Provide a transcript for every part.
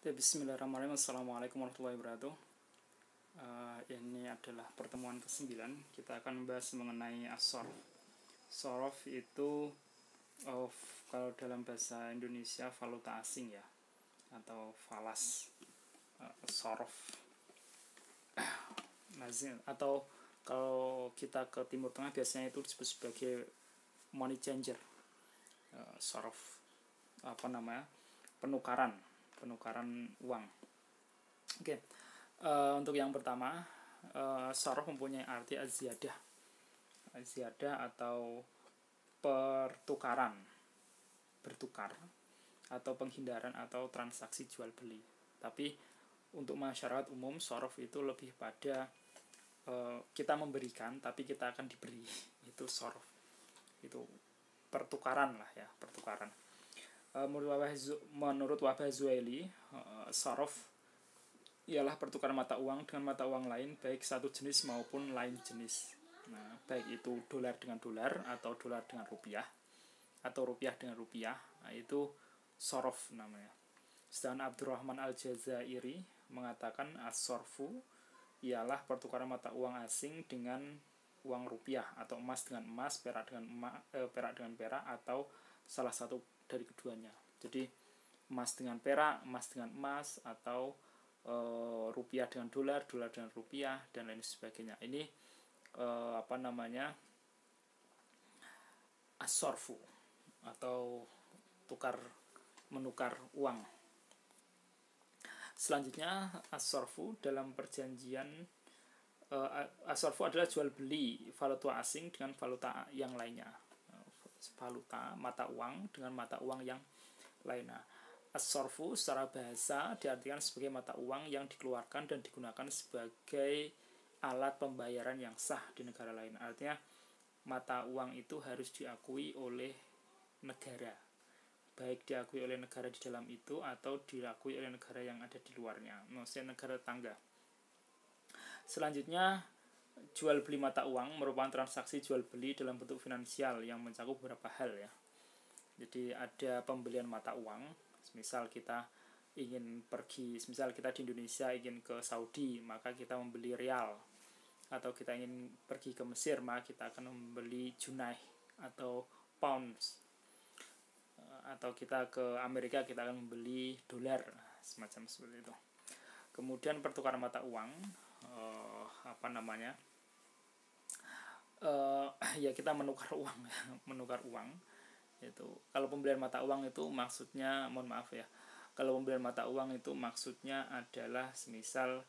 Bismillahirrahmanirrahim. Assalamualaikum warahmatullahi wabarakatuh. Ini adalah pertemuan ke-9. Kita akan membahas mengenai as-sharf. Sharf itu kalau dalam bahasa Indonesia valuta asing ya, atau falas. Sharf atau kalau kita ke Timur Tengah biasanya itu disebut sebagai money changer. Sharf penukaran uang. Oke. Untuk yang pertama, sharf mempunyai arti az-ziyadah atau pertukaran, bertukar, atau penghindaran atau transaksi jual beli. Tapi untuk masyarakat umum, sharf itu lebih pada kita memberikan tapi kita akan diberi. Itu sharf. Itu pertukaran lah ya, pertukaran. Menurut Wahbah Zuhaili, sharf ialah pertukaran mata uang dengan mata uang lain, baik satu jenis maupun lain jenis. Nah, baik itu dolar dengan dolar, atau dolar dengan rupiah, atau rupiah dengan rupiah. Nah, itu sharf namanya. Sedangkan Abdurrahman Al-Jazairi mengatakan as-sharfu ialah pertukaran mata uang asing dengan uang rupiah, atau emas dengan emas, perak dengan perak, atau salah satu dari keduanya. Jadi emas dengan perak, emas dengan emas, atau rupiah dengan dolar, dolar dengan rupiah, dan lain sebagainya. Ini as-sharfu atau menukar uang. Selanjutnya as-sharfu dalam perjanjian as-sharfu adalah jual beli valuta asing dengan valuta yang lainnya. Valuta mata uang dengan mata uang yang lainnya. As-sharfu secara bahasa diartikan sebagai mata uang yang dikeluarkan dan digunakan sebagai alat pembayaran yang sah di negara lain. Artinya mata uang itu harus diakui oleh negara, baik diakui oleh negara di dalam itu atau diakui oleh negara yang ada di luarnya, maksudnya negara tetangga. Selanjutnya, jual beli mata uang merupakan transaksi jual beli dalam bentuk finansial yang mencakup beberapa hal ya. Jadi ada pembelian mata uang, misal kita ingin pergi, misal kita di Indonesia ingin ke Saudi, maka kita membeli rial. Atau kita ingin pergi ke Mesir, maka kita akan membeli junai atau pounds. Atau kita ke Amerika, kita akan membeli dolar, semacam seperti itu. Kemudian pertukaran mata uang, ya kita menukar uang itu. Kalau pembelian mata uang itu maksudnya, kalau pembelian mata uang itu maksudnya adalah semisal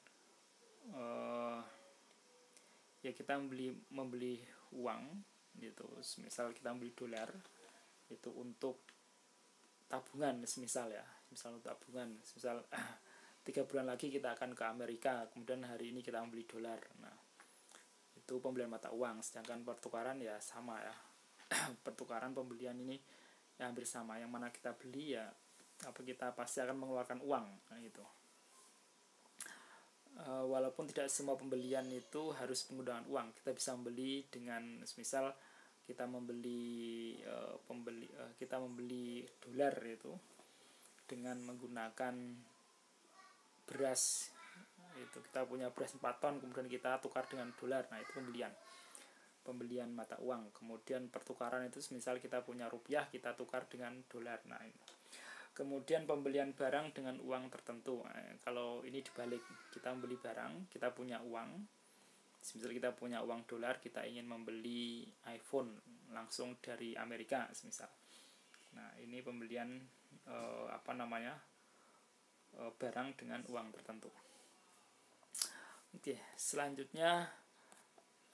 ya kita membeli uang gitu, semisal kita membeli dolar itu untuk tabungan, misal untuk tabungan, misal 3 bulan lagi kita akan ke Amerika, kemudian hari ini kita membeli dolar. Nah, itu pembelian mata uang. Sedangkan pertukaran ya sama ya. Pertukaran pembelian ini ya hampir sama. Yang mana kita beli ya kita pasti akan mengeluarkan uang. Nah, itu. Walaupun tidak semua pembelian itu harus penggunaan uang. Kita bisa membeli dengan misal kita membeli dolar itu dengan menggunakan beras. Itu kita punya beras 4 ton, kemudian kita tukar dengan dolar. Nah, itu pembelian mata uang. Kemudian pertukaran itu misal kita punya rupiah, kita tukar dengan dolar. Nah, ini. Kemudian pembelian barang dengan uang tertentu. Nah, kalau ini dibalik, kita membeli barang, kita punya uang. Misal kita punya uang dolar, kita ingin membeli iPhone langsung dari Amerika, misal. Nah, ini pembelian barang dengan uang tertentu. Oke, selanjutnya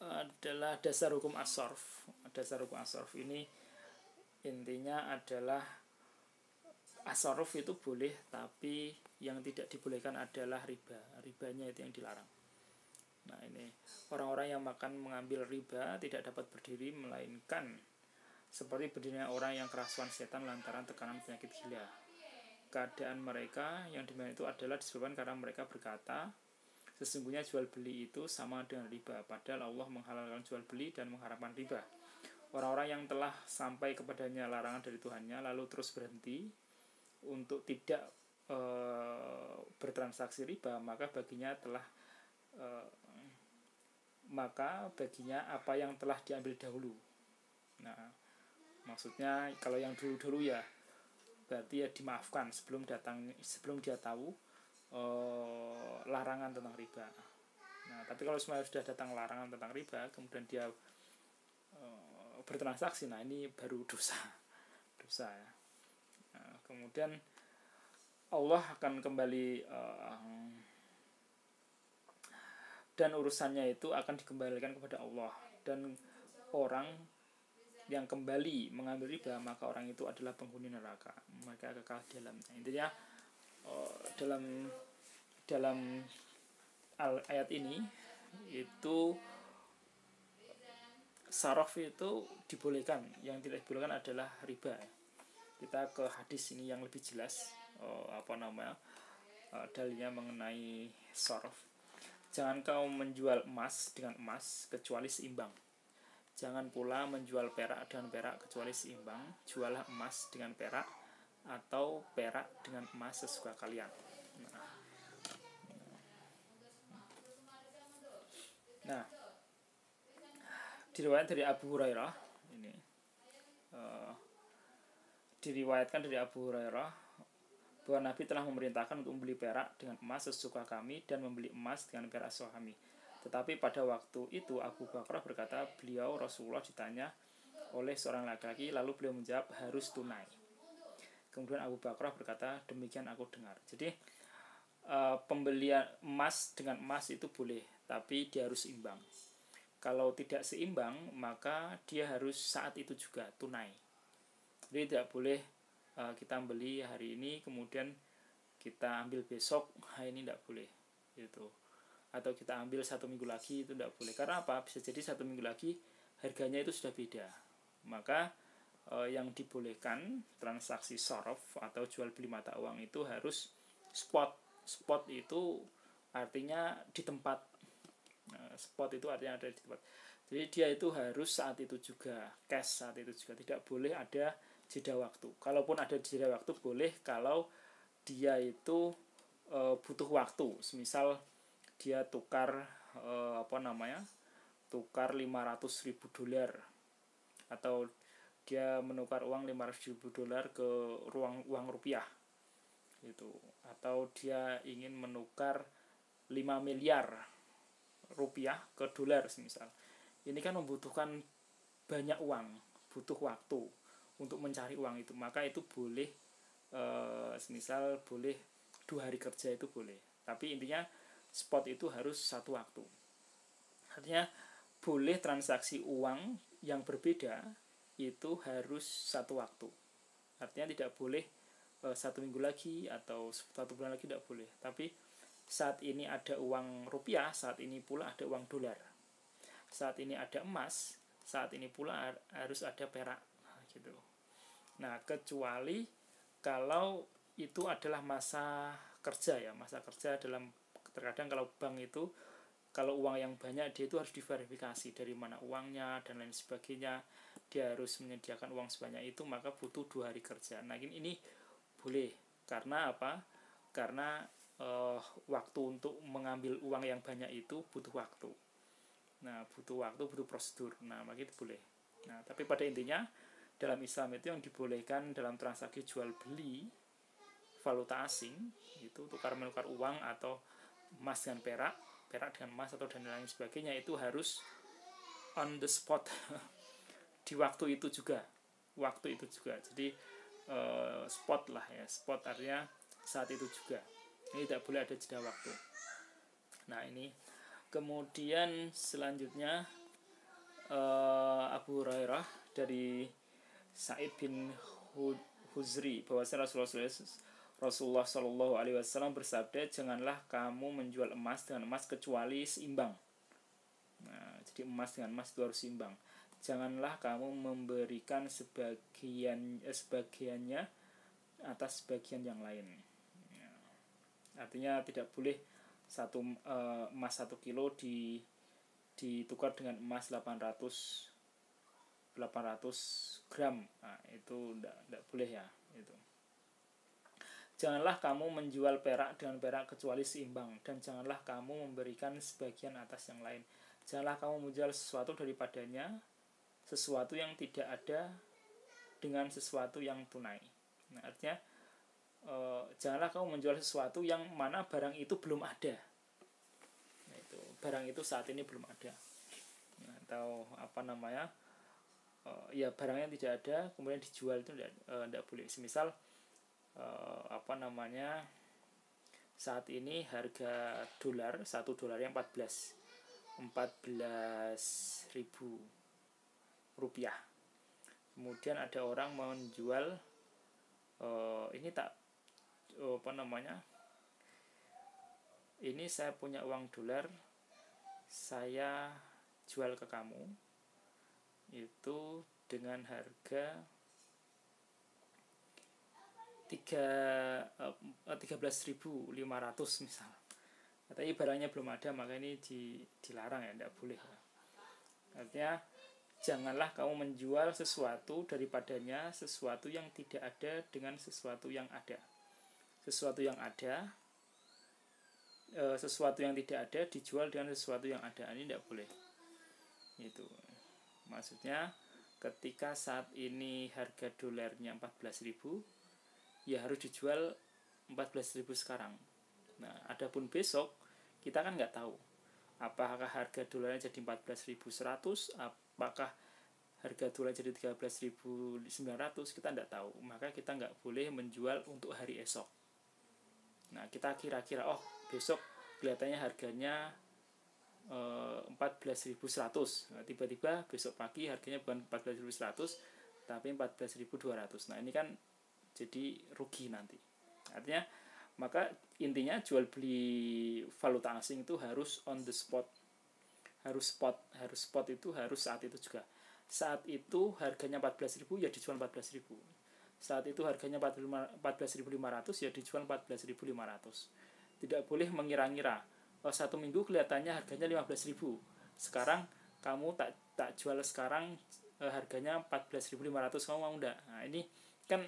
adalah dasar hukum as-sharf. Dasar hukum as-sharf ini intinya adalah as-sharf itu boleh, tapi yang tidak dibolehkan adalah riba. Ribanya itu yang dilarang. Nah, ini orang-orang yang mengambil riba tidak dapat berdiri, melainkan seperti berdirinya orang yang kerasuan setan lantaran tekanan penyakit gila. Keadaan mereka yang demikian itu adalah disebabkan karena mereka berkata, sesungguhnya jual beli itu sama dengan riba, padahal Allah menghalalkan jual beli dan mengharamkan riba. Orang-orang yang telah sampai kepadanya larangan dari Tuhannya lalu terus berhenti untuk tidak bertransaksi riba, maka baginya apa yang telah diambil dahulu. Nah, maksudnya kalau yang dulu ya berarti ya dimaafkan sebelum dia tahu larangan tentang riba. Nah, tapi kalau sudah datang larangan tentang riba, kemudian dia bertransaksi, nah ini baru dosa ya. Nah, kemudian Allah akan kembali dan urusannya itu akan dikembalikan kepada Allah, dan orang yang kembali mengambil riba maka orang itu adalah penghuni neraka, mereka kekal di dalamnya. Intinya dalam ayat ini itu saraf itu dibolehkan, yang tidak dibolehkan adalah riba. Kita ke hadis ini yang lebih jelas dalilnya mengenai saraf. Jangan kau menjual emas dengan emas kecuali seimbang. Jangan pula menjual perak dengan perak kecuali seimbang. Jualah emas dengan perak atau perak dengan emas sesuka kalian. Nah, diriwayatkan dari Abu Hurairah ini, diriwayatkan dari Abu Hurairah bahwa Nabi telah memerintahkan untuk membeli perak dengan emas sesuka kami dan membeli emas dengan perak sesuka kami. Tetapi pada waktu itu Abu Bakar berkata, beliau Rasulullah ditanya oleh seorang laki-laki, lalu beliau menjawab harus tunai. Kemudian Abu Bakar berkata, demikian aku dengar. Jadi pembelian emas dengan emas itu boleh, tapi dia harus imbang. Kalau tidak seimbang, maka dia harus saat itu juga tunai. Jadi tidak boleh kita beli hari ini kemudian kita ambil besok, ini tidak boleh gitu. Atau kita ambil 1 minggu lagi, itu tidak boleh. Karena apa? Bisa jadi 1 minggu lagi harganya itu sudah beda. Maka yang dibolehkan transaksi sorof atau jual beli mata uang itu harus spot. Spot itu artinya di tempat. Spot itu artinya ada di tempat. Jadi dia itu harus saat itu juga, cash saat itu juga. Tidak boleh ada jeda waktu. Kalaupun ada jeda waktu boleh kalau dia itu butuh waktu. Misal dia tukar tukar $500.000 atau dia menukar uang $500.000 ke uang rupiah gitu, atau dia ingin menukar 5 miliar rupiah ke dolar semisal. Ini kan membutuhkan banyak uang, butuh waktu untuk mencari uang itu, maka itu boleh semisal boleh 2 hari kerja itu boleh. Tapi intinya spot itu harus satu waktu. Artinya boleh transaksi uang yang berbeda itu harus satu waktu. Artinya tidak boleh 1 minggu lagi atau 1 bulan lagi, tidak boleh. Tapi saat ini ada uang rupiah, saat ini pula ada uang dolar. Saat ini ada emas, saat ini pula harus ada perak gitu. Nah, kecuali kalau itu adalah masa kerja ya, masa kerja dalam, terkadang kalau bank itu kalau uang yang banyak dia itu harus diverifikasi dari mana uangnya dan lain sebagainya, dia harus menyediakan uang sebanyak itu, maka butuh 2 hari kerja. Nah, ini boleh. Karena apa? Karena waktu untuk mengambil uang yang banyak itu butuh waktu. Nah, butuh waktu, butuh prosedur. Nah, maka itu boleh. Nah, tapi pada intinya dalam Islam itu yang dibolehkan dalam transaksi jual beli valuta asing itu tukar menukar uang atau emas dengan perak, perak dengan emas atau dan lain sebagainya, itu harus on the spot di waktu itu juga. Jadi spot lah ya, spot artinya saat itu juga. Ini tidak boleh ada jeda waktu. Nah, ini kemudian selanjutnya Abu Hurairah dari Sa'id bin Huzri bahwasanya Rasulullah Shallallahu Alaihi Wasallam bersabda, janganlah kamu menjual emas dengan emas kecuali seimbang. Nah, jadi emas dengan emas itu harus seimbang. Janganlah kamu memberikan sebagiannya atas sebagian yang lain. Ya. Artinya tidak boleh emas 1 kilo ditukar dengan emas 800 gram. Nah, itu tidak boleh ya itu. Janganlah kamu menjual perak dengan perak kecuali seimbang, dan janganlah kamu memberikan sebagian atas yang lain. Janganlah kamu menjual sesuatu daripadanya, sesuatu yang tidak ada dengan sesuatu yang tunai. Nah, artinya janganlah kamu menjual sesuatu yang mana barang itu belum ada. Nah, itu barang itu saat ini belum ada. Nah, atau apa namanya? Ya barangnya tidak ada kemudian dijual itu tidak boleh. Semisal apa namanya, saat ini harga dolar, $1 14.000 rupiah. Kemudian ada orang menjual ini tak apa namanya, ini saya punya uang dolar, saya jual ke kamu itu dengan harga 13.500 misal. Tapi barangnya belum ada, maka ini dilarang ya, tidak boleh. Artinya janganlah kamu menjual sesuatu daripadanya sesuatu yang tidak ada dengan sesuatu yang ada. Sesuatu yang ada, sesuatu yang tidak ada dijual dengan sesuatu yang ada, ini tidak boleh. Itu maksudnya ketika saat ini harga dolarnya 14.000, ya harus dijual 14.000 sekarang. Nah, adapun besok kita kan nggak tahu apakah harga dolarnya jadi 14.100, apakah harga dolar jadi 13.900, kita nggak tahu. Maka kita nggak boleh menjual untuk hari esok. Nah, kita kira-kira besok kelihatannya harganya 14.100. Nah, tiba-tiba besok pagi harganya bukan 14.100 tapi 14.200. Nah, ini kan jadi rugi nanti. Artinya maka intinya jual beli valuta asing itu harus on the spot. Harus spot itu harus saat itu juga. Saat itu harganya 14.000 ya dijual 14.000. Saat itu harganya 14.500 ya dijual 14.500. Tidak boleh mengira-ngira. Satu minggu kelihatannya harganya 15.000. Sekarang kamu tak jual sekarang, harganya 14.500, kamu mau enggak? Nah, ini kan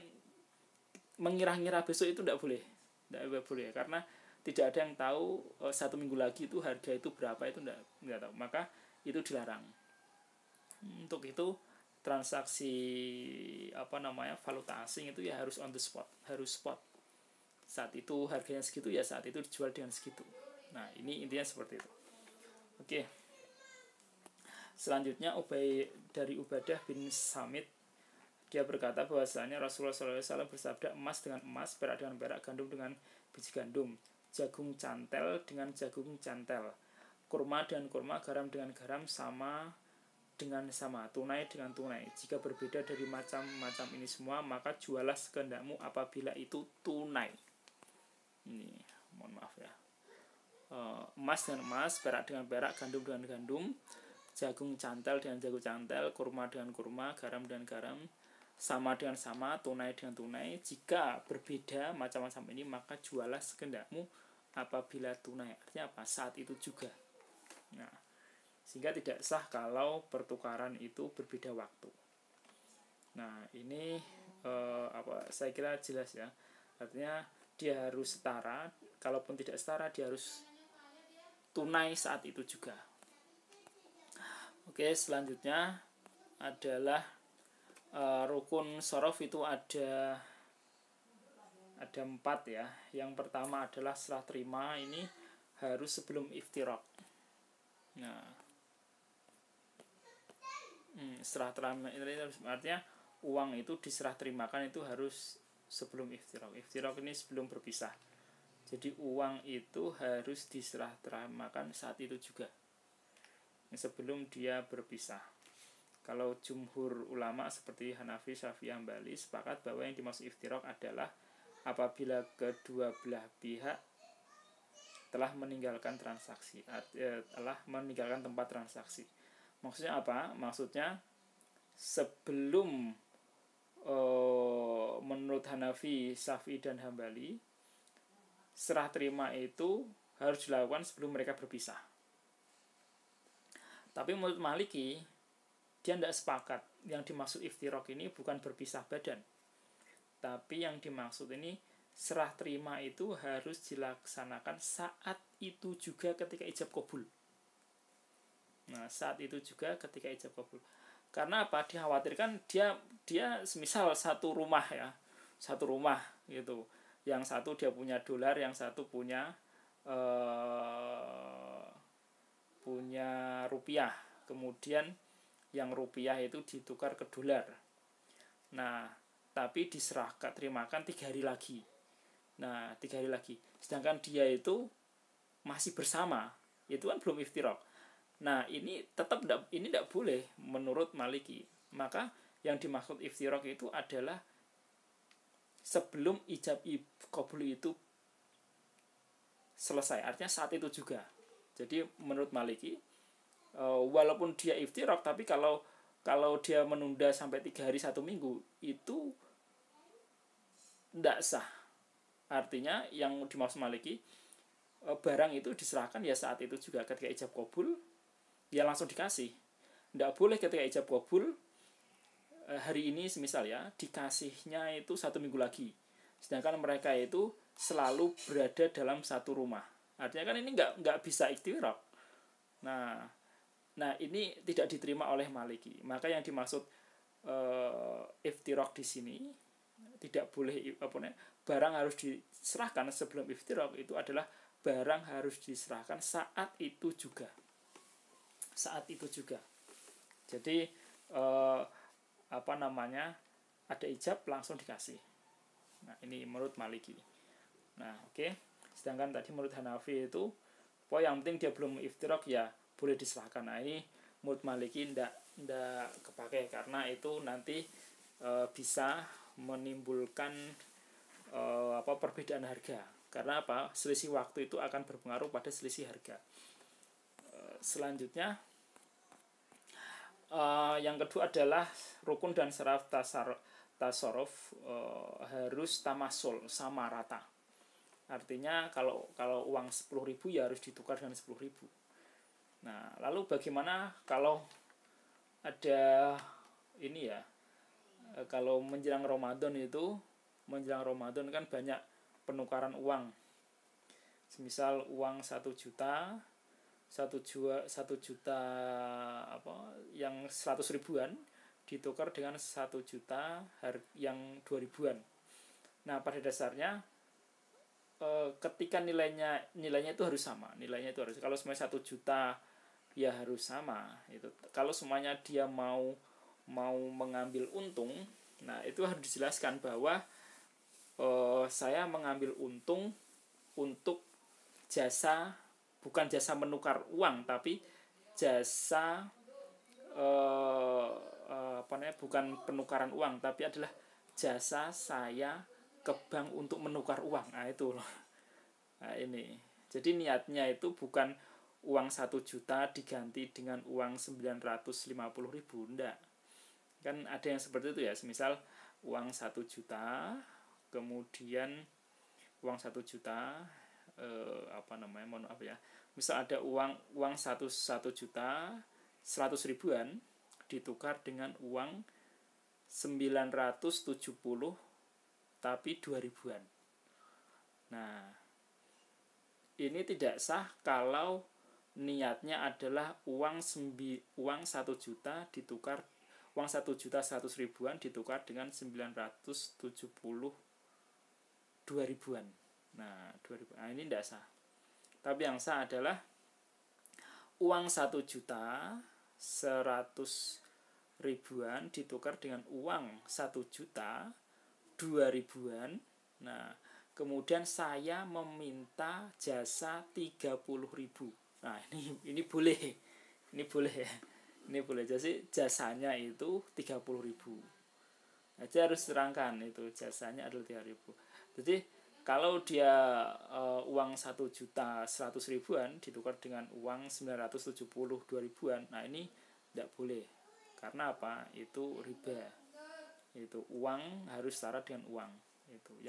mengira-ngira besok itu tidak boleh. Tidak boleh karena tidak ada yang tahu satu minggu lagi itu harga itu berapa, itu tidak tahu. Maka itu dilarang. Untuk itu transaksi valuta asing itu ya harus on the spot, harus spot. Saat itu harganya segitu ya saat itu dijual dengan segitu. Nah, ini intinya seperti itu. Oke. Selanjutnya dari Ubadah bin Samit, dia berkata bahwasanya Rasulullah SAW bersabda, emas dengan emas, perak dengan perak, gandum dengan biji gandum, jagung cantel dengan jagung cantel, kurma dengan kurma, garam dengan garam, sama dengan sama, tunai dengan tunai. Jika berbeda dari macam-macam ini semua, maka jualah sekehendakmu apabila itu tunai. Ini mohon maaf ya. Emas dengan emas, perak dengan perak, gandum dengan gandum, jagung cantel dengan jagung cantel, kurma dengan kurma, garam dengan garam, sama dengan sama, tunai dengan tunai. Jika berbeda macam-macam ini, maka jualah sekehendakmu apabila tunai. Artinya apa? Saat itu juga. Nah, sehingga tidak sah kalau pertukaran itu berbeda waktu. Nah, ini saya kira jelas ya. Artinya dia harus setara, kalaupun tidak setara dia harus tunai saat itu juga. Oke, selanjutnya adalah rukun shorof itu ada 4 ya. Yang pertama adalah serah terima, ini harus sebelum iftiraq. Nah, serah terima artinya uang itu diserah terimakan itu harus sebelum iftiraq. Iftiraq ini sebelum berpisah. Jadi uang itu harus diserah terimakan saat itu juga, sebelum dia berpisah. Kalau jumhur ulama seperti Hanafi, Syafi'i, Hambali sepakat bahwa yang dimaksud iftiraq adalah apabila kedua belah pihak telah meninggalkan transaksi, telah meninggalkan tempat transaksi. Maksudnya apa? Maksudnya sebelum menurut Hanafi, Syafi'i dan Hambali, serah terima itu harus dilakukan sebelum mereka berpisah. Tapi menurut Maliki, dia tidak sepakat. Yang dimaksud iftiraq ini bukan berpisah badan, tapi yang dimaksud ini serah terima itu harus dilaksanakan saat itu juga ketika ijab kabul. Nah, saat itu juga ketika ijab kabul. Karena apa? Dikhawatirkan dia semisal satu rumah ya, satu rumah gitu. Yang satu dia punya dolar, yang satu punya rupiah. Kemudian yang rupiah itu ditukar ke dolar. Nah, tapi diserahkan, terimakan 3 hari lagi. Nah, 3 hari lagi. Sedangkan dia itu masih bersama, itu kan belum iftiraq. Nah, ini tetap tidak boleh menurut Maliki. Maka yang dimaksud iftiraq itu adalah sebelum ijab kabul itu selesai, artinya saat itu juga. Jadi menurut Maliki, walaupun dia iftiraq, tapi kalau dia menunda sampai 3 hari 1 minggu itu tidak sah. Artinya yang dimaksud Maliki, barang itu diserahkan ya saat itu juga ketika ijab kabul, ya langsung dikasih. Tidak boleh ketika ijab kabul hari ini semisal ya dikasihnya itu 1 minggu lagi, sedangkan mereka itu selalu berada dalam satu rumah. Artinya kan ini nggak bisa iftiraq. Nah ini tidak diterima oleh Maliki. Maka yang dimaksud iftiraq di sini tidak boleh barang harus diserahkan sebelum iftiraq itu adalah barang harus diserahkan saat itu juga. Saat itu juga. Jadi ada ijab langsung dikasih. Nah, ini menurut Maliki. Nah, oke. Sedangkan tadi menurut Hanafi itu yang penting dia belum iftiraq ya boleh diserahkan. Nah, ini menurut Maliki ndak kepake karena itu nanti bisa menimbulkan perbedaan harga. Karena apa? Selisih waktu itu akan berpengaruh pada selisih harga. Selanjutnya yang kedua adalah rukun dan syarat tasarruf harus tamasul, sama rata. Artinya kalau uang 10.000 ya harus ditukar dengan 10.000. Nah, lalu bagaimana kalau ada ini ya, kalau menjelang Ramadan kan banyak penukaran uang. Semisal uang 1 juta yang 100 ribuan ditukar dengan 1 juta yang 2 ribuan. Nah, pada dasarnya ketika nilainya itu harus sama. Kalau semuanya 1 juta ya harus sama. Itu kalau semuanya dia mau mengambil untung, nah itu harus dijelaskan bahwa saya mengambil untung untuk jasa, bukan jasa menukar uang, tapi jasa bukan penukaran uang, tapi adalah jasa saya ke bank untuk menukar uang. Nah itu loh. Nah ini. Jadi niatnya itu bukan uang 1 juta diganti dengan uang 950.000, enggak. Kan ada yang seperti itu ya. Semisal uang 1 juta, kemudian uang 1 juta misal ada uang 1 juta 100 ribuan ditukar dengan uang 970 tapi 2 ribuan. Nah, ini tidak sah kalau niatnya adalah uang 1 juta ditukar, uang 1 juta 100 ribuan ditukar dengan 972 ribuan. Nah, 2000. Nah, ini tidak sah. Tapi yang sah adalah uang 1 juta 100 ribuan ditukar dengan uang 1 juta 2 ribuan. Nah, kemudian saya meminta jasa 30.000. Nah, ini boleh. Ini boleh ya. Ini boleh. Jadi jasanya itu 30.000. Jadi harus terangkan itu jasanya adalah 3.000. Jadi kalau dia uang 1 juta 100 ribuan ditukar dengan uang 972 ribuan, nah ini tidak boleh. Karena apa? Itu riba. Itu uang harus setara dengan uang. Itu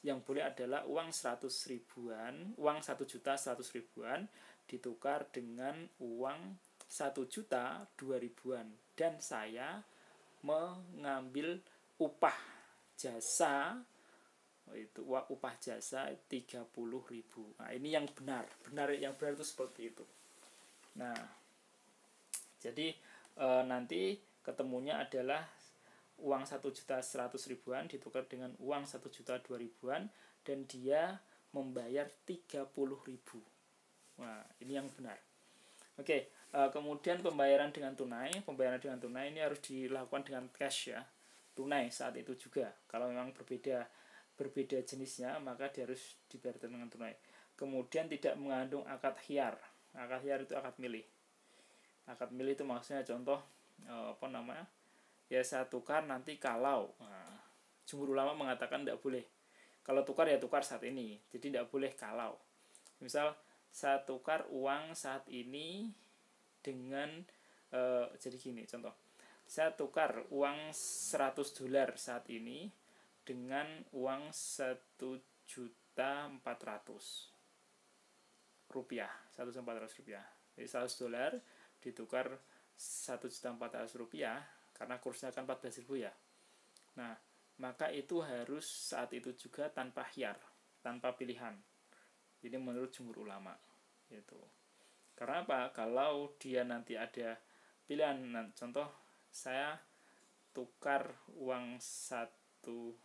yang boleh adalah uang 100 ribuan, uang 1 juta 100 ribuan ditukar dengan uang 1 juta 2 ribuan, dan saya mengambil upah jasa itu upah jasa 30.000. Nah, ini yang benar yang benar itu seperti itu. Nah, jadi nanti ketemunya adalah uang 1.100.000-an ditukar dengan uang 1.002.000-an dan dia membayar 30.000. Nah, ini yang benar. Oke, kemudian pembayaran dengan tunai ini harus dilakukan dengan cash ya, tunai saat itu juga. Kalau memang berbeda jenisnya, maka dia harus dibayar dengan tunai. Kemudian tidak mengandung akad khiyar. Akad khiyar itu akad milih. Akad milih itu maksudnya contoh ya saya tukar nanti kalau. Nah, jumhur ulama mengatakan tidak boleh. Kalau tukar ya tukar saat ini. Jadi tidak boleh kalau. Misal saya tukar uang saat ini dengan jadi gini contoh. Saya tukar uang $100 saat ini dengan uang 1.400.000 rupiah. 1.400.000 rupiah. Jadi $100 ditukar 1.400.000 rupiah karena kursnya kan 14.000 ya. Nah, maka itu harus saat itu juga tanpa khiyar, tanpa pilihan. Ini menurut jumhur ulama gitu. Karena apa? Kalau dia nanti ada pilihan, contoh saya tukar uang $100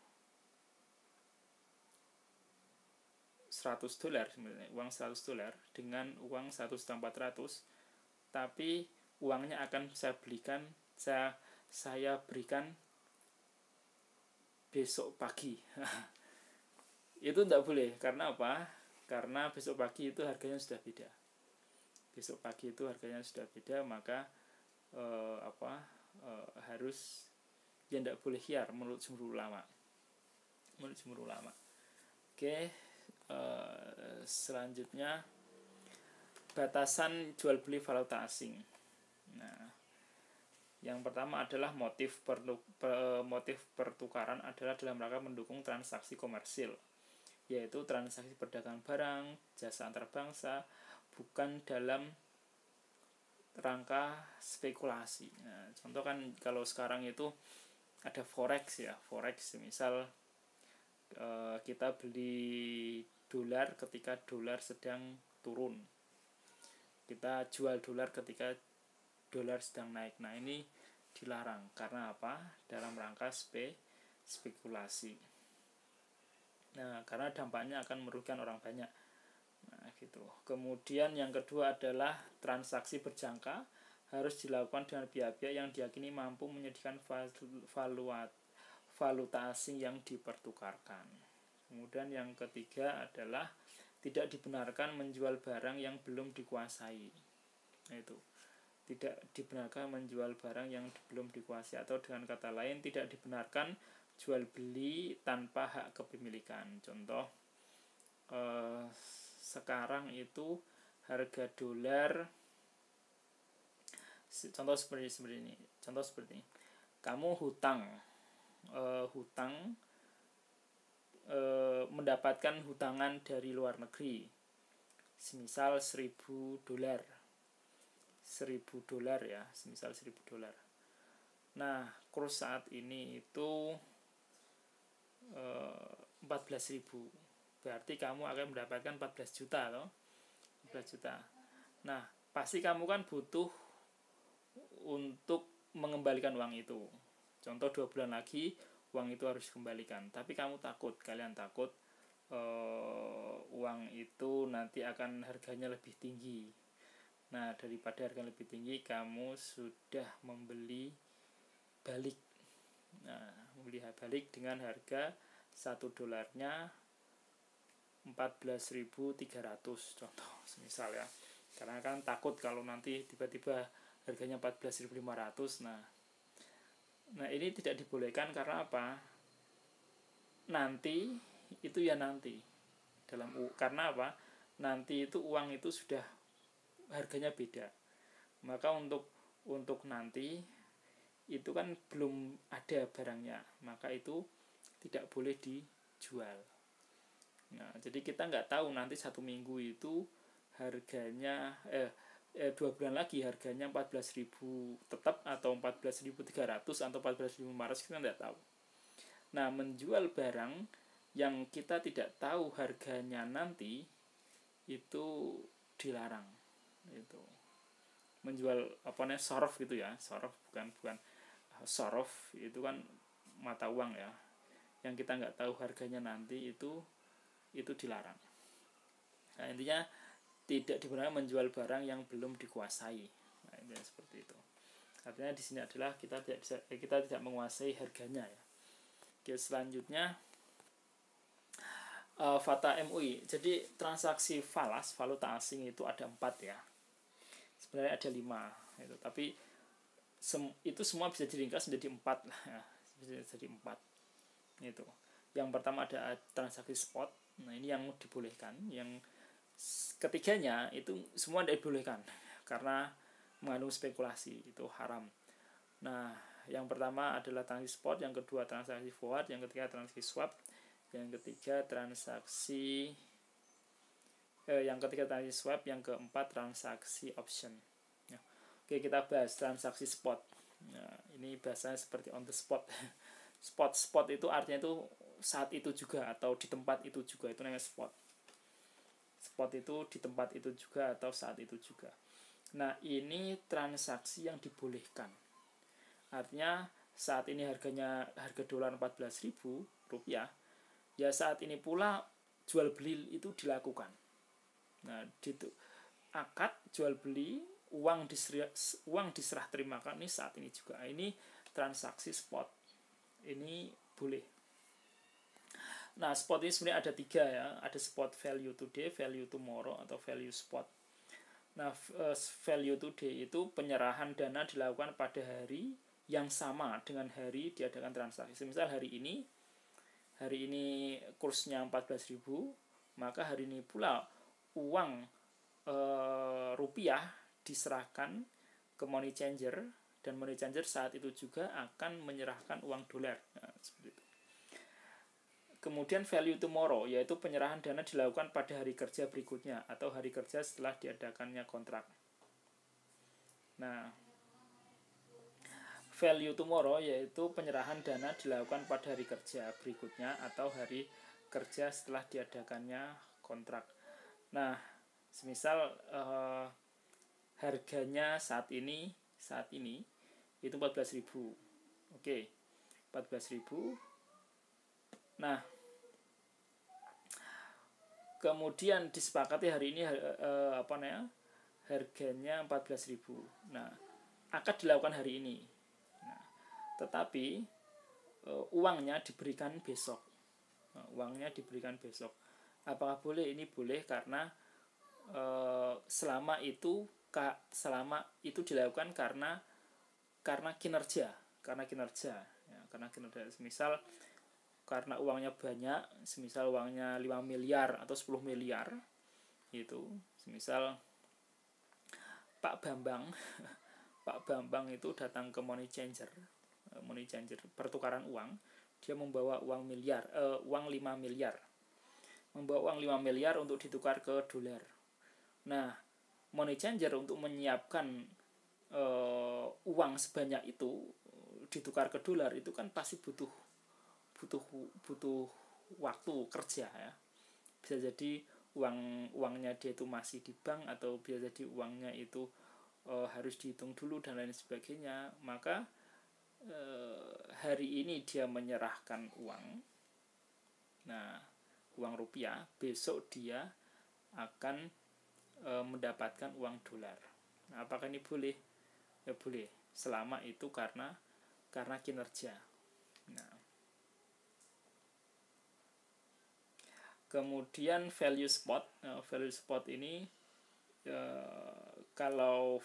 sebenarnya, uang $100 dengan uang 1.400.000, tapi uangnya akan saya berikan besok pagi. Itu tidak boleh. Karena apa? Karena besok pagi itu harganya sudah beda. Maka harus ya tidak boleh khiyar menurut jumhur ulama. Oke, selanjutnya batasan jual beli valuta asing. Nah, yang pertama adalah motif pertukaran adalah dalam rangka mendukung transaksi komersil, yaitu transaksi perdagangan barang, jasa antar bangsa, bukan dalam rangka spekulasi. Nah, contoh kan kalau sekarang itu ada forex ya, misal kita beli dolar ketika dolar sedang turun, kita jual dolar ketika dolar sedang naik. Nah, ini dilarang karena apa? Dalam rangka spekulasi. Nah, karena dampaknya akan merugikan orang banyak. Nah, gitu. Kemudian yang kedua adalah transaksi berjangka harus dilakukan dengan pihak-pihak yang diyakini mampu menyediakan valuta asing yang dipertukarkan. Kemudian yang ketiga adalah tidak dibenarkan menjual barang yang belum dikuasai. Itu tidak dibenarkan menjual barang yang belum dikuasai, atau dengan kata lain tidak dibenarkan jual beli tanpa hak kepemilikan. Contoh sekarang itu harga dolar, contoh seperti ini. Kamu hutang mendapatkan hutangan dari luar negeri, semisal $1.000 ya, semisal $1.000. Nah, kurs saat ini itu 14.000. Berarti kamu akan mendapatkan 14 juta loh. 14 juta. Nah, pasti kamu kan butuh untuk mengembalikan uang itu. Contoh 2 bulan lagi uang itu harus dikembalikan. Tapi kalian takut uang itu nanti akan harganya lebih tinggi. Nah, daripada harga lebih tinggi, kamu sudah membeli balik. Nah, membeli balik dengan harga $1 $14.300 contoh semisal ya. Karena kan takut kalau nanti tiba-tiba harganya 14.500. Nah, ini tidak dibolehkan karena apa? Nanti itu ya nanti. Karena apa? Nanti itu uang itu sudah harganya beda. Maka untuk nanti itu kan belum ada barangnya, maka itu tidak boleh dijual. Nah, jadi kita nggak tahu nanti 1 minggu itu harganya 2 bulan lagi harganya 14.000 tetap atau 14.300 atau 14.500, kita nggak tahu. Nah, menjual barang yang kita tidak tahu harganya nanti itu dilarang. Itu menjual sorof gitu ya, sorof bukan sorof itu kan mata uang ya, yang kita nggak tahu harganya nanti itu dilarang. Nah, intinya tidak dibenarkan menjual barang yang belum dikuasai. Nah, intinya seperti itu. Artinya di sini adalah kita tidak menguasai harganya ya. Oke, selanjutnya Fata MUI. Jadi transaksi falas, valuta asing itu ada 4 ya. Sebenarnya ada 5 itu, tapi itu semua bisa diringkas menjadi 4 lah ya. Bisa jadi 4 itu. Yang pertama ada transaksi spot. Nah, ini yang dibolehkan. Yang ketiganya itu semua tidak dibolehkan karena mengandung spekulasi, itu haram. Nah, yang pertama adalah transaksi spot, yang kedua transaksi forward, yang ketiga transaksi swap, yang ketiga transaksi swap, yang keempat transaksi option ya. Oke, kita bahas transaksi spot. Nah, ini bahasanya seperti on the spot. Spot itu artinya itu saat itu juga atau di tempat itu juga, itu namanya spot. Spot itu di tempat itu juga atau saat itu juga. Nah, ini transaksi yang dibolehkan. Artinya saat ini harga dolar 14.000 rupiah, ya saat ini pula jual beli itu dilakukan. Nah, itu akad jual beli, uang diserah terimakan ini saat ini juga. Ini transaksi spot. Ini boleh. Nah, spot ini sebenarnya ada 3 ya. Ada spot value today, value tomorrow, atau value spot. Nah, value today itu penyerahan dana dilakukan pada hari yang sama dengan hari diadakan transaksi. Misal hari ini kursnya 14.000, maka hari ini pula uang rupiah diserahkan ke money changer, dan money changer saat itu juga akan menyerahkan uang dolar. Nah, seperti itu. Kemudian value tomorrow, yaitu penyerahan dana dilakukan pada hari kerja berikutnya atau hari kerja setelah diadakannya kontrak. Nah, value tomorrow yaitu penyerahan dana dilakukan pada hari kerja berikutnya atau hari kerja setelah diadakannya kontrak. Nah, semisal harganya saat ini itu 14.000. Oke, 14.000. Nah, kemudian disepakati hari ini harganya 14.000. Nah, akan dilakukan hari ini. Nah, tetapi uangnya diberikan besok. Apakah boleh? Ini boleh karena selama itu dilakukan karena kinerja. Misal karena uangnya banyak, semisal uangnya 5 miliar atau 10 miliar itu, semisal Pak Bambang itu datang ke money changer pertukaran uang, dia membawa uang 5 miliar. Membawa uang 5 miliar untuk ditukar ke dolar. Nah, money changer untuk menyiapkan uang sebanyak itu ditukar ke dolar itu kan pasti butuh waktu kerja ya. Bisa jadi uangnya dia itu masih di bank, atau bisa jadi uangnya itu harus dihitung dulu dan lain sebagainya. Maka hari ini dia menyerahkan uang, nah uang rupiah, besok dia akan mendapatkan uang dolar. Nah, apakah ini boleh? Ya boleh, selama itu karena kinerja. Nah, kemudian value spot ini kalau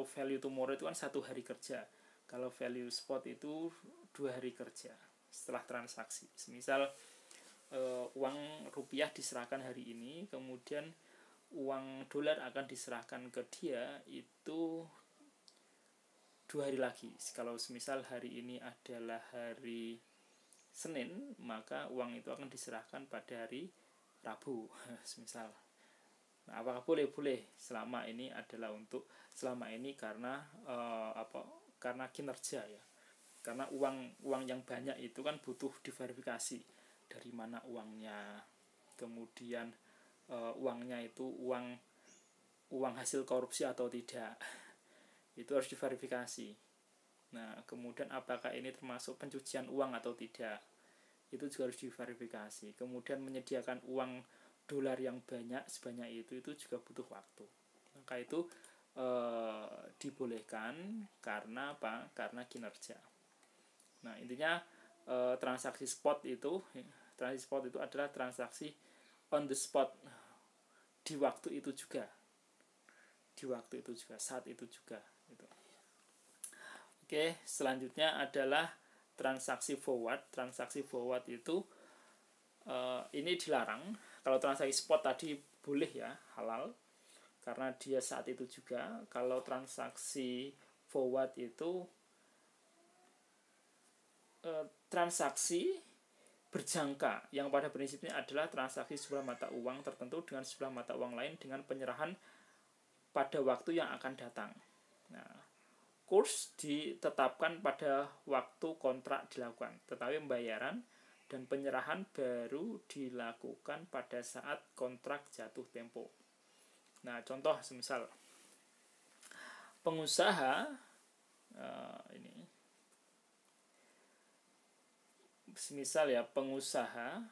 value tomorrow itu kan 1 hari kerja. Kalau value spot itu 2 hari kerja setelah transaksi. Misal uang rupiah diserahkan hari ini, kemudian uang dolar akan diserahkan ke dia itu 2 hari lagi. Kalau misal hari ini adalah hari Senin, maka uang itu akan diserahkan pada hari Rabu, misal. Nah, apakah boleh? Boleh, selama ini karena karena kinerja ya. Karena uang yang banyak itu kan butuh diverifikasi. dari mana uangnya, kemudian uangnya itu uang hasil korupsi atau tidak, itu harus diverifikasi. Nah, kemudian apakah ini termasuk pencucian uang atau tidak, itu juga harus diverifikasi. Kemudian menyediakan uang dolar yang banyak sebanyak itu juga butuh waktu. Maka itu dibolehkan karena apa? Karena kinerja. Nah, intinya transaksi spot itu adalah transaksi on the spot, di waktu itu juga, saat itu juga gitu. Oke, selanjutnya adalah transaksi forward. Transaksi forward itu ini dilarang. Kalau transaksi spot tadi boleh ya, halal, karena dia saat itu juga. Kalau transaksi forward itu transaksi berjangka, yang pada prinsipnya adalah transaksi sebuah mata uang tertentu dengan sebuah mata uang lain dengan penyerahan pada waktu yang akan datang. Nah, kurs ditetapkan pada waktu kontrak dilakukan, tetapi pembayaran dan penyerahan baru dilakukan pada saat kontrak jatuh tempo. Nah, contoh semisal pengusaha ini, semisal ya, pengusaha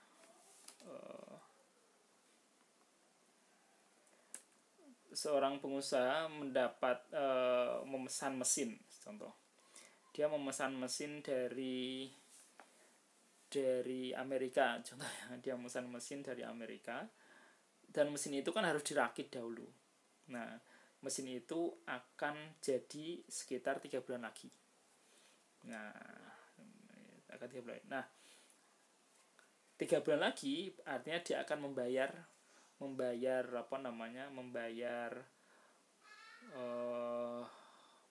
seorang pengusaha mendapat memesan mesin, contoh dia memesan mesin dari Amerika, contohnya dia memesan mesin dari Amerika, dan mesin itu kan harus dirakit dahulu. Nah, mesin itu akan jadi sekitar 3 bulan lagi. Nah, akan 3 bulan. Nah, 3 bulan lagi artinya dia akan membayar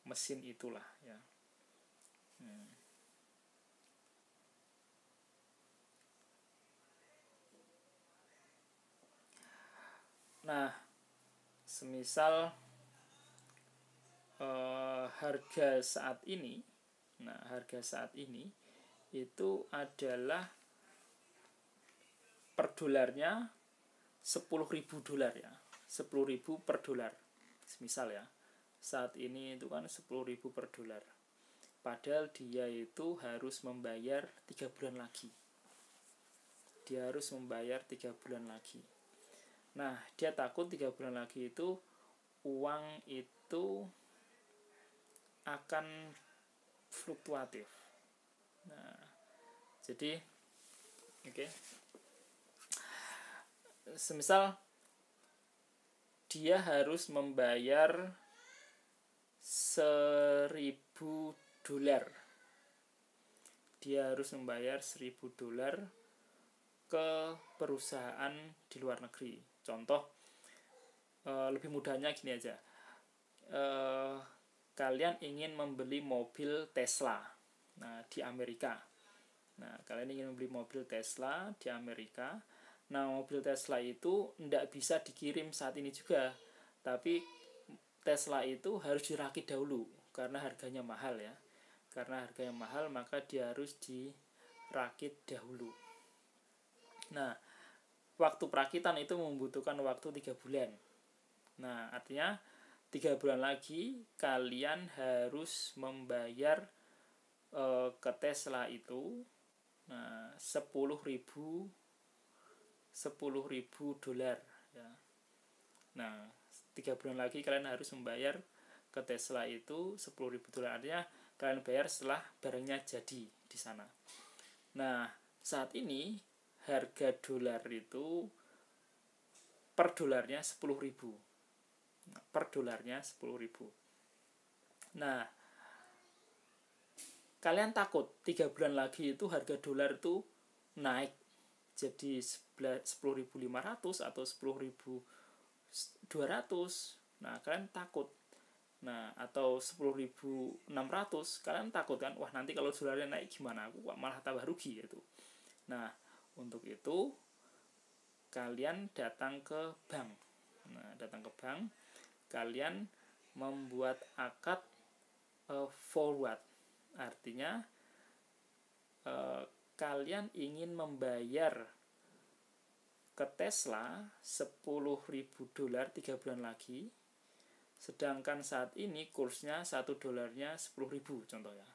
mesin itulah ya. Nah, semisal harga saat ini itu adalah per dolarnya 10.000 dolar ya, 10.000 per dolar. Semisal ya, saat ini itu kan 10.000 per dolar. Padahal dia itu harus membayar 3 bulan lagi. Nah, dia takut 3 bulan lagi itu uang itu akan fluktuatif. Nah, jadi semisal dia harus membayar 1.000 dolar. Dia harus membayar 1.000 dolar ke perusahaan di luar negeri. Contoh lebih mudahnya gini aja. Kalian ingin membeli mobil Tesla di Amerika. Nah, mobil Tesla itu tidak bisa dikirim saat ini juga, tapi Tesla itu harus dirakit dahulu karena harganya mahal ya. Karena harganya mahal, maka dia harus dirakit dahulu. Nah, waktu perakitan itu membutuhkan waktu 3 bulan. Nah, artinya 3 bulan lagi kalian harus membayar ke Tesla itu 10.000 dolar ya. Nah, 3 bulan lagi kalian harus membayar ke Tesla itu 10.000 dolar. Artinya kalian bayar setelah barangnya jadi di sana. Nah, saat ini harga dolar itu per dolarnya 10.000. Nah, kalian takut 3 bulan lagi itu harga dolar itu naik jadi 10.500 atau 10.200. Nah, kalian takut. Nah, atau 10.600, kalian takut kan, wah nanti kalau dolarnya naik gimana, aku malah tambah rugi gitu. Nah, untuk itu kalian datang ke bank. Kalian membuat akad forward. Artinya kalian ingin membayar ke Tesla $10.000 3 bulan lagi, sedangkan saat ini kursnya $1 10.000 contohnya.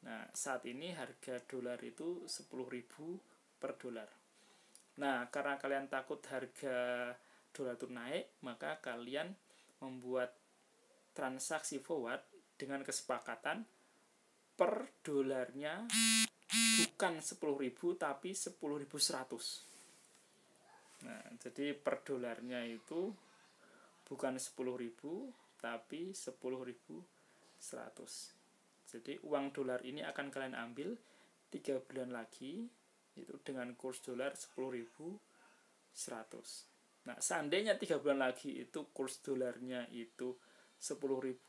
Nah, saat ini harga dolar itu 10.000 per dolar. Nah, karena kalian takut harga dolar itu naik, maka kalian membuat transaksi forward dengan kesepakatan per dolarnya bukan 10.000 tapi 10.100. Nah, jadi per dolarnya itu bukan 10.000 tapi 10.100. Jadi uang dolar ini akan kalian ambil 3 bulan lagi itu dengan kurs dolar 10.100. Nah, seandainya 3 bulan lagi itu kurs dolarnya itu 10.200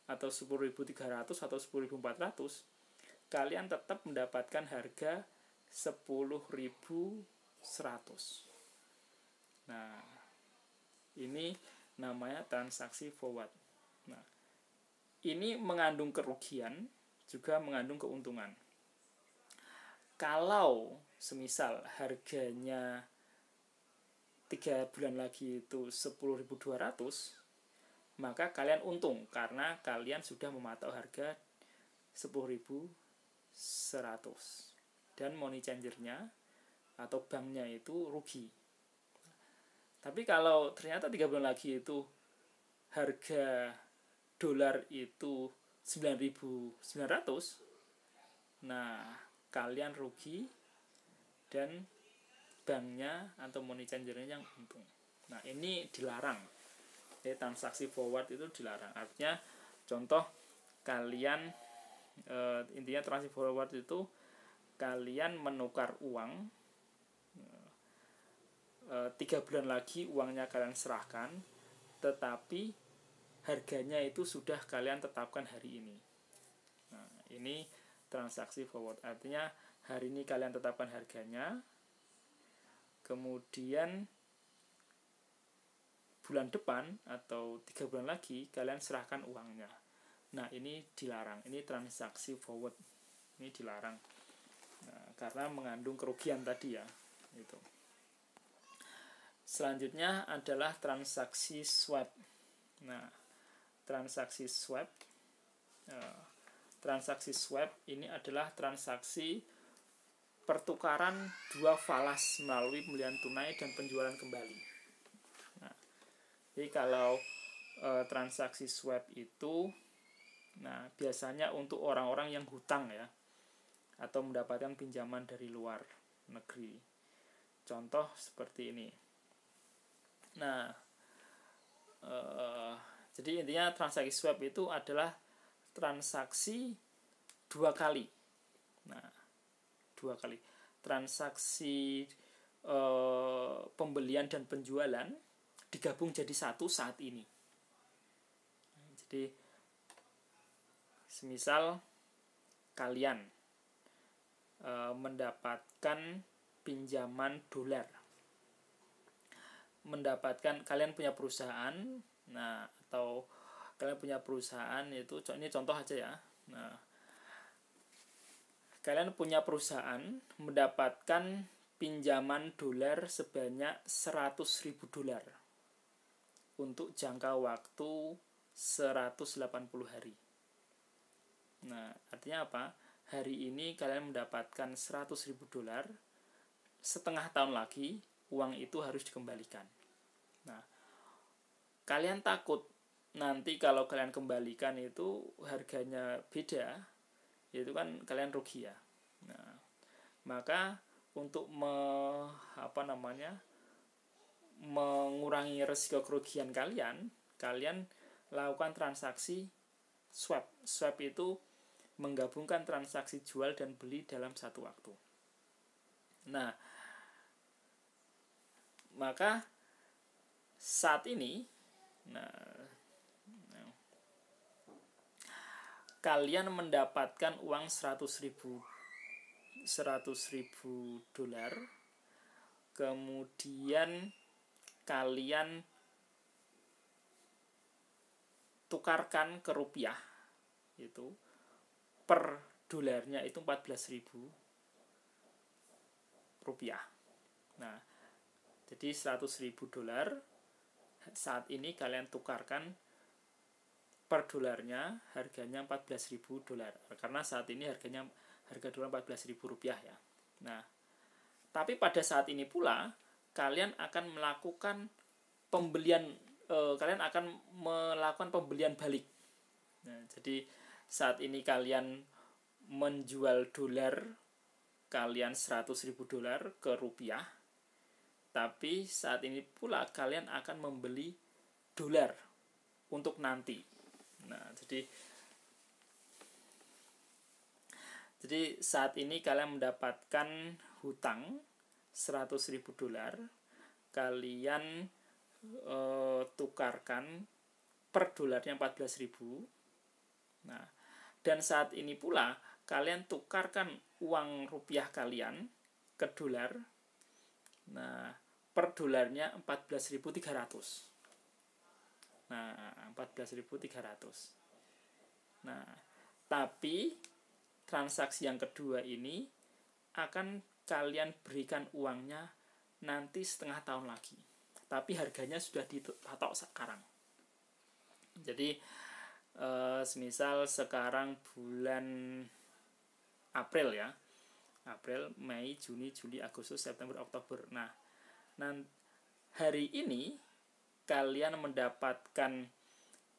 atau 10.300 atau 10.400, kalian tetap mendapatkan harga 10.100. Nah, ini namanya transaksi forward. Nah, ini mengandung kerugian, juga mengandung keuntungan. Kalau semisal harganya 3 bulan lagi itu 10.200, maka kalian untung karena kalian sudah mematok harga 10.100 dan money changer-nya atau banknya itu rugi. Tapi kalau ternyata 3 bulan lagi itu harga dolar itu 9.900, nah kalian rugi dan banknya atau money changer-nya yang untung. Nah, ini dilarang. Transaksi forward itu dilarang. Artinya contoh kalian intinya transaksi forward itu kalian menukar uang 3 bulan lagi uangnya kalian serahkan, tetapi harganya itu sudah kalian tetapkan hari ini. Nah, ini transaksi forward. Artinya hari ini kalian tetapkan harganya, kemudian bulan depan atau 3 bulan lagi kalian serahkan uangnya. Nah, ini dilarang. Ini transaksi forward. Ini dilarang. Nah, karena mengandung kerugian tadi ya. Itu. Selanjutnya adalah transaksi swap. Nah, transaksi swap. Transaksi swap ini adalah transaksi pertukaran dua falas melalui pembelian tunai dan penjualan kembali. Jadi kalau transaksi swap itu, nah biasanya untuk orang-orang yang hutang ya, atau mendapatkan pinjaman dari luar negeri. Contoh seperti ini. Nah, jadi intinya transaksi swap itu adalah transaksi 2 kali. Nah, 2 kali transaksi pembelian dan penjualan digabung jadi satu saat ini. Jadi semisal kalian mendapatkan pinjaman dolar, kalian punya perusahaan, nah atau kalian punya perusahaan itu, ini contoh aja ya. Nah, kalian punya perusahaan mendapatkan pinjaman dolar sebanyak $100.000 untuk jangka waktu 180 hari. Nah, artinya apa? Hari ini kalian mendapatkan $100.000, setengah tahun lagi uang itu harus dikembalikan. Nah, kalian takut nanti kalau kalian kembalikan itu harganya beda, itu kan kalian rugi ya. Nah, maka untuk mengurangi risiko kerugian kalian lakukan transaksi swap. Swap itu menggabungkan transaksi jual dan beli dalam satu waktu. Nah, maka saat ini kalian mendapatkan uang $100.000, kemudian kalian tukarkan ke rupiah itu per dolarnya itu 14.000 rupiah. Nah, jadi 100.000 dolar saat ini kalian tukarkan per dolarnya harganya 14.000 dolar. Karena saat ini harga dolar 14.000 rupiah ya. Nah, tapi pada saat ini pula kalian akan melakukan pembelian balik. Nah, jadi saat ini kalian menjual dolar kalian 100.000 dolar ke rupiah, tapi saat ini pula kalian akan membeli dolar untuk nanti. Nah, jadi saat ini kalian mendapatkan hutang 100.000 dolar, kalian tukarkan per dolarnya 14.000. Nah, dan saat ini pula kalian tukarkan uang rupiah kalian ke dolar. Nah, per dolarnya 14.300. Nah, 14.300. Nah, tapi transaksi yang kedua ini akan kalian berikan uangnya nanti setengah tahun lagi. Tapi harganya sudah dipatok sekarang. Jadi semisal sekarang bulan April ya. April, Mei, Juni, Juli, Agustus, September, Oktober. Nah, hari ini kalian mendapatkan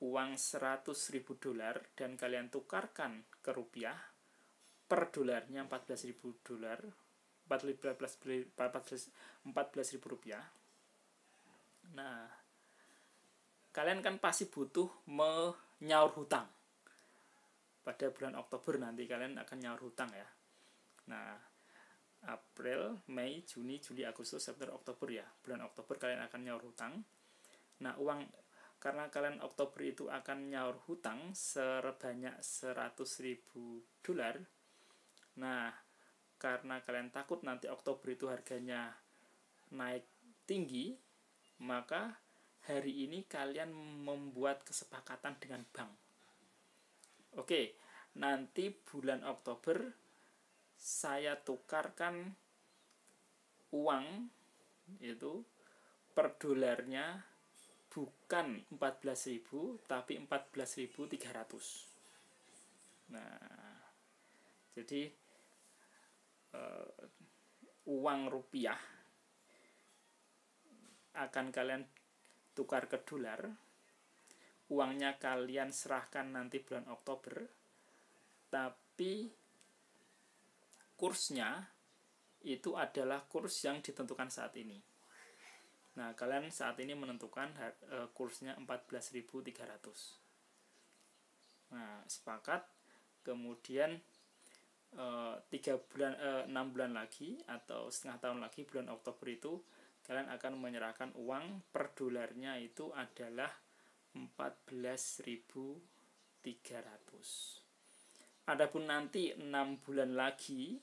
uang 100.000 dolar dan kalian tukarkan ke rupiah. Per dolarnya 14.000 dolar, 14.000 rupiah. Nah, kalian kan pasti butuh menyaur hutang. Pada bulan Oktober nanti kalian akan nyaur hutang ya. Nah, April, Mei, Juni, Juli, Agustus, September, Oktober ya. Bulan Oktober kalian akan nyaur hutang. Nah, karena kalian Oktober itu akan nyaur hutang sebanyak 100.000 dolar. Nah, karena kalian takut nanti Oktober itu harganya naik tinggi, maka hari ini kalian membuat kesepakatan dengan bank. Oke, nanti bulan Oktober saya tukarkan uang itu per dolarnya bukan 14.000 tapi 14.300. Nah, jadi uang rupiah akan kalian tukar ke dolar. Uangnya kalian serahkan nanti bulan Oktober, tapi kursnya itu adalah kurs yang ditentukan saat ini. Nah, kalian saat ini menentukan kursnya 14.300. Nah, sepakat. Kemudian 6 bulan lagi atau setengah tahun lagi bulan Oktober itu kalian akan menyerahkan uang per dolarnya itu adalah 14.300. Adapun nanti 6 bulan lagi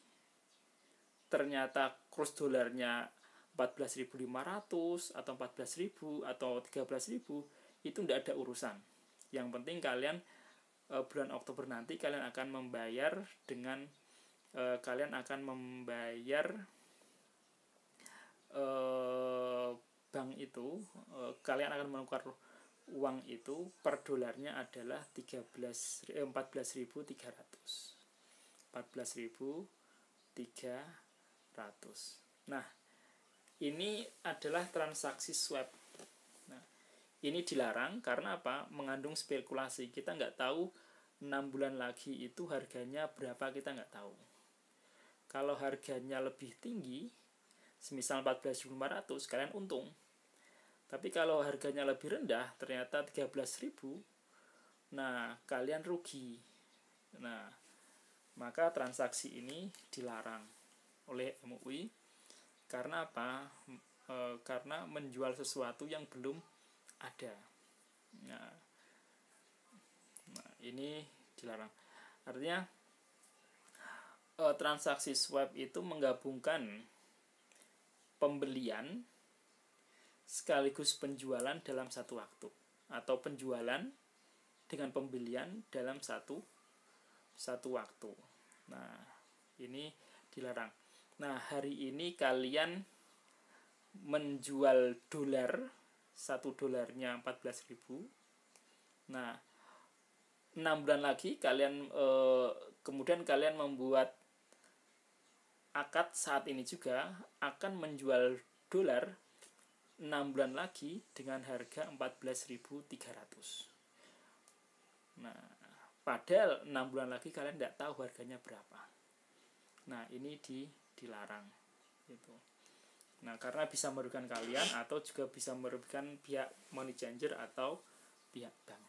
ternyata kurs dolarnya 14.500 atau 14.000 atau 13.000, itu tidak ada urusan. Yang penting kalian bulan Oktober nanti kalian akan membayar dengan bank itu, kalian akan menukar uang itu per dolarnya adalah 14.300. Nah, ini adalah transaksi swap. Nah, ini dilarang karena apa? Mengandung spekulasi. Kita nggak tahu 6 bulan lagi itu harganya berapa, kita nggak tahu. Kalau harganya lebih tinggi, semisal 14.500, kalian untung. Tapi kalau harganya lebih rendah, ternyata 13.000, nah kalian rugi. Nah, maka transaksi ini dilarang oleh MUI. Karena apa? Karena menjual sesuatu yang belum ada. Nah, ini dilarang. Artinya transaksi swap itu menggabungkan pembelian sekaligus penjualan dalam satu waktu, atau penjualan dengan pembelian dalam satu waktu. Nah, ini dilarang. Nah, hari ini kalian menjual dolar, 1 dolarnya 14.000. Nah, 6 bulan lagi kalian kemudian kalian membuat akad saat ini juga akan menjual dolar 6 bulan lagi dengan harga 14.300. Nah, padahal 6 bulan lagi kalian tidak tahu harganya berapa. Nah, ini dilarang gitu. Nah, karena bisa merugikan kalian atau juga bisa merugikan pihak money changer atau pihak bank.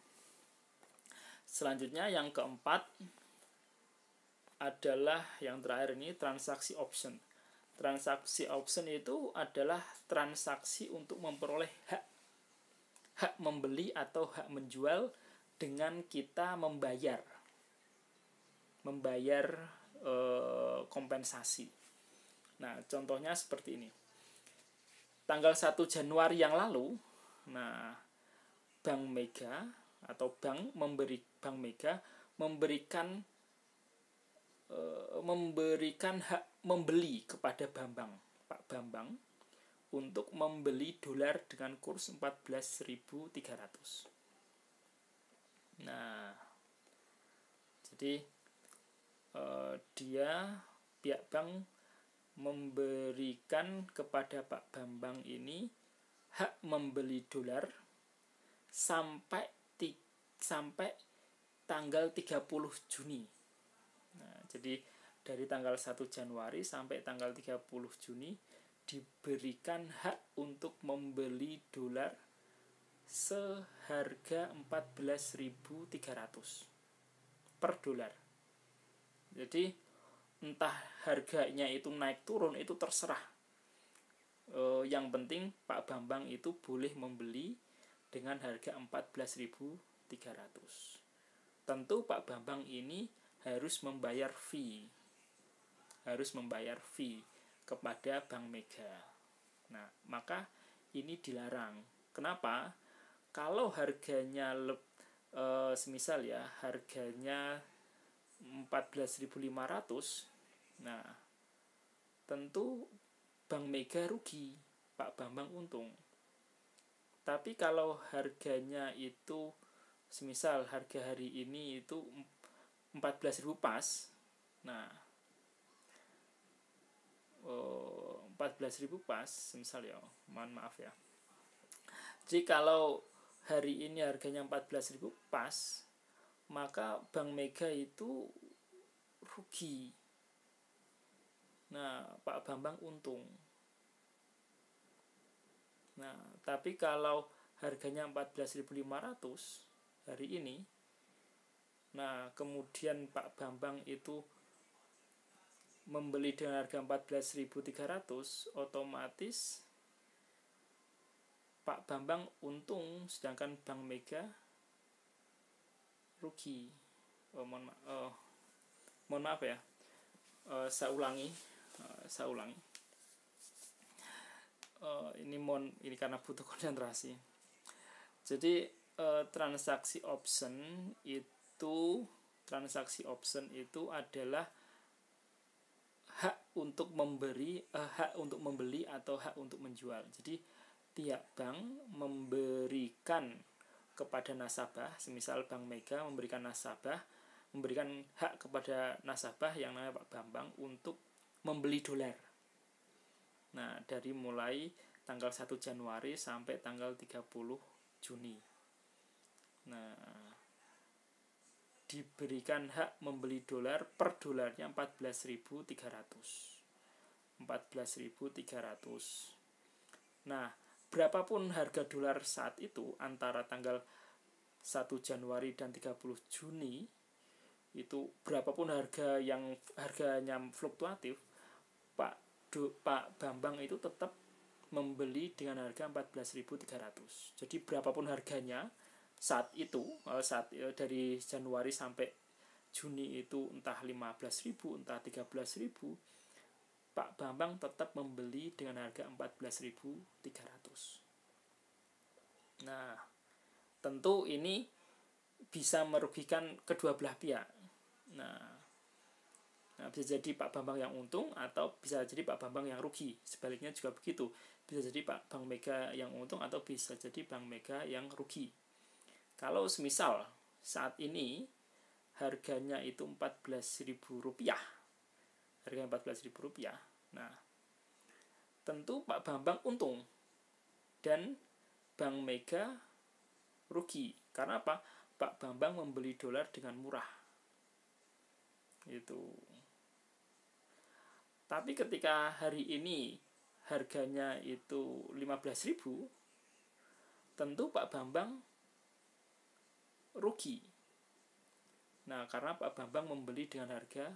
Selanjutnya yang keempat adalah yang terakhir ini, transaksi option. Transaksi option itu adalah transaksi untuk memperoleh hak membeli atau hak menjual dengan kita membayar kompensasi. Nah, contohnya seperti ini. Tanggal 1 Januari yang lalu, nah, Bank Mega atau Bank Mega memberikan hak membeli kepada Pak Bambang untuk membeli dolar dengan kurs 14.300. Nah, jadi pihak bank memberikan kepada Pak Bambang ini hak membeli dolar sampai tanggal 30 Juni. Nah, jadi dari tanggal 1 Januari sampai tanggal 30 Juni diberikan hak untuk membeli dolar seharga 14.300 per dolar. Jadi entah harganya itu naik turun itu terserah. Yang penting Pak Bambang itu boleh membeli dengan harga 14.300. Tentu Pak Bambang ini harus membayar fee kepada Bank Mega. Nah, maka ini dilarang. Kenapa? Kalau harganya semisal ya harganya 14.500, nah tentu Bank Mega rugi, Pak Bambang untung. Tapi kalau harganya itu semisal harga hari ini itu 14.000 pas, nah 14.000 pas semisal ya, mohon maaf ya. Jadi kalau hari ini harganya 14.000 pas, maka Bank Mega itu rugi. Nah, Pak Bambang untung. Nah, tapi kalau harganya 14.500 hari ini, nah kemudian Pak Bambang itu membeli dengan harga 14.300, otomatis Pak Bambang untung, sedangkan Bank Mega rugi. Mohon maaf ya. Saya ulangi. Ini karena butuh konsentrasi. Jadi transaksi option itu adalah hak untuk membeli atau hak untuk menjual. Jadi pihak bank memberikan kepada nasabah, semisal Bank Mega memberikan hak kepada nasabah yang namanya Pak Bambang untuk membeli dolar. Nah, dari mulai tanggal 1 Januari sampai tanggal 30 Juni. Nah, diberikan hak membeli dolar per dolarnya 14.300. Nah, berapapun harga dolar saat itu antara tanggal 1 Januari dan 30 Juni, itu berapapun harganya fluktuatif, Pak Bambang itu tetap membeli dengan harga 14.300. Jadi berapapun harganya saat itu, dari Januari sampai Juni itu entah 15.000, entah 13.000, Pak Bambang tetap membeli dengan harga 14.300. Nah, tentu ini bisa merugikan kedua belah pihak. Nah, Nah, bisa jadi Pak Bambang yang untung atau bisa jadi Pak Bambang yang rugi. Sebaliknya juga begitu. Bisa jadi Bank Mega yang untung atau bisa jadi Bank Mega yang rugi. Kalau semisal saat ini harganya itu Rp14.000, harga Rp14.000, nah tentu Pak Bambang untung dan Bank Mega rugi. Karena apa? Pak Bambang membeli dolar dengan murah. Itu. Tapi ketika hari ini harganya itu 15.000, tentu Pak Bambang rugi. Nah, karena Pak Bambang membeli dengan harga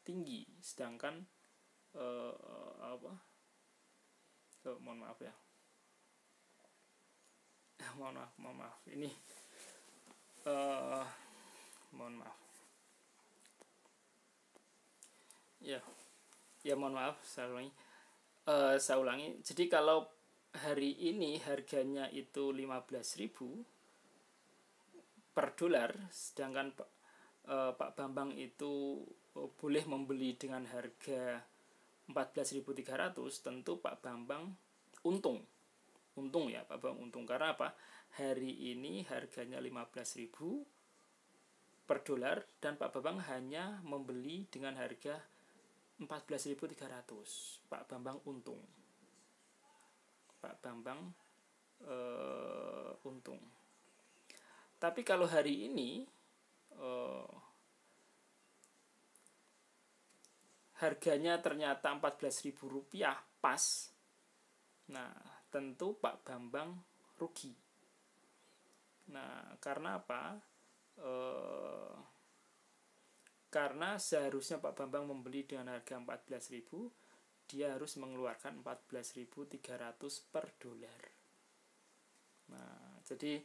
tinggi, sedangkan mohon maaf ya. Mohon maaf. Ini mohon maaf. Ya mohon maaf, saya ulangi. Jadi kalau hari ini harganya itu 15.000 per dolar, sedangkan Pak Bambang itu boleh membeli dengan harga 14.300, tentu Pak Bambang untung ya, Pak Bambang untung. Karena apa? Hari ini harganya 15.000 per dolar dan Pak Bambang hanya membeli dengan harga 14.300. Pak Bambang untung. Pak Bambang untung. Tapi kalau hari ini harganya ternyata Rp14.000 pas, nah tentu Pak Bambang rugi. Nah, karena apa? Karena seharusnya Pak Bambang membeli dengan harga 14.000, dia harus mengeluarkan 14.300 per dolar. Nah, jadi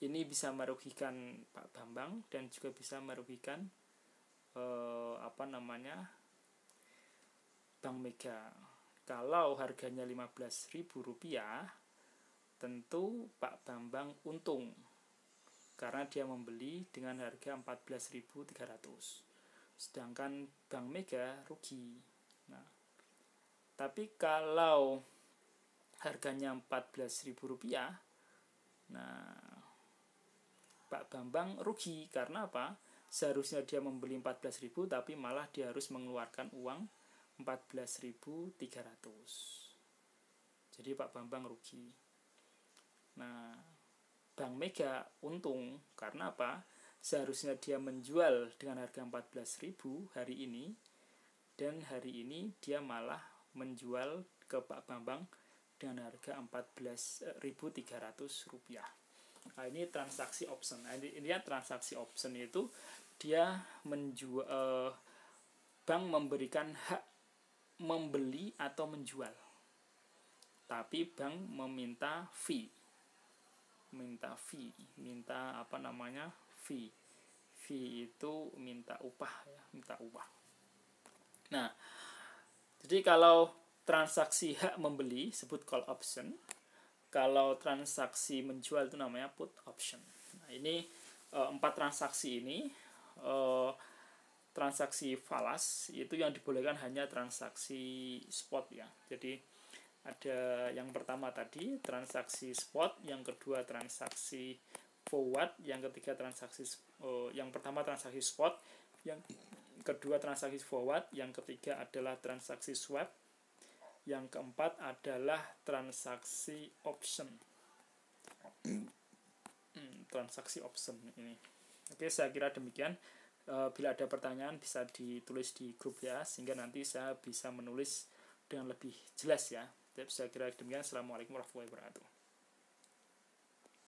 ini bisa merugikan Pak Bambang dan juga bisa merugikan Bank Mega. Kalau harganya Rp15.000, tentu Pak Bambang untung karena dia membeli dengan harga 14.300. Sedangkan Bank Mega rugi. Nah, tapi kalau harganya Rp14.000, nah Pak Bambang rugi. Karena apa? Seharusnya dia membeli 14.000, tapi malah dia harus mengeluarkan uang 14.300. Jadi Pak Bambang rugi. Nah, Bank Mega untung. Karena apa? Seharusnya dia menjual dengan harga 14.000 hari ini, dan hari ini dia malah menjual ke Pak Bambang dengan harga Rp14.300. Nah, ini transaksi option. Nah, ini transaksi option itu dia menjual, bank memberikan hak membeli atau menjual, tapi bank meminta fee. Fee itu minta upah ya, minta upah. Nah, jadi kalau transaksi hak membeli sebut call option, kalau transaksi menjual itu namanya put option. Nah, ini 4 transaksi ini, transaksi falas itu yang dibolehkan hanya transaksi spot ya. Jadi ada yang pertama tadi transaksi spot, yang kedua transaksi forward, yang ketiga yang pertama transaksi spot, yang kedua transaksi forward, yang ketiga adalah transaksi swap, yang keempat adalah transaksi option. Transaksi option ini. Oke, saya kira demikian. Bila ada pertanyaan bisa ditulis di grup ya, sehingga nanti saya bisa menulis dengan lebih jelas ya. Saya kira demikian. Assalamualaikum warahmatullahi wabarakatuh.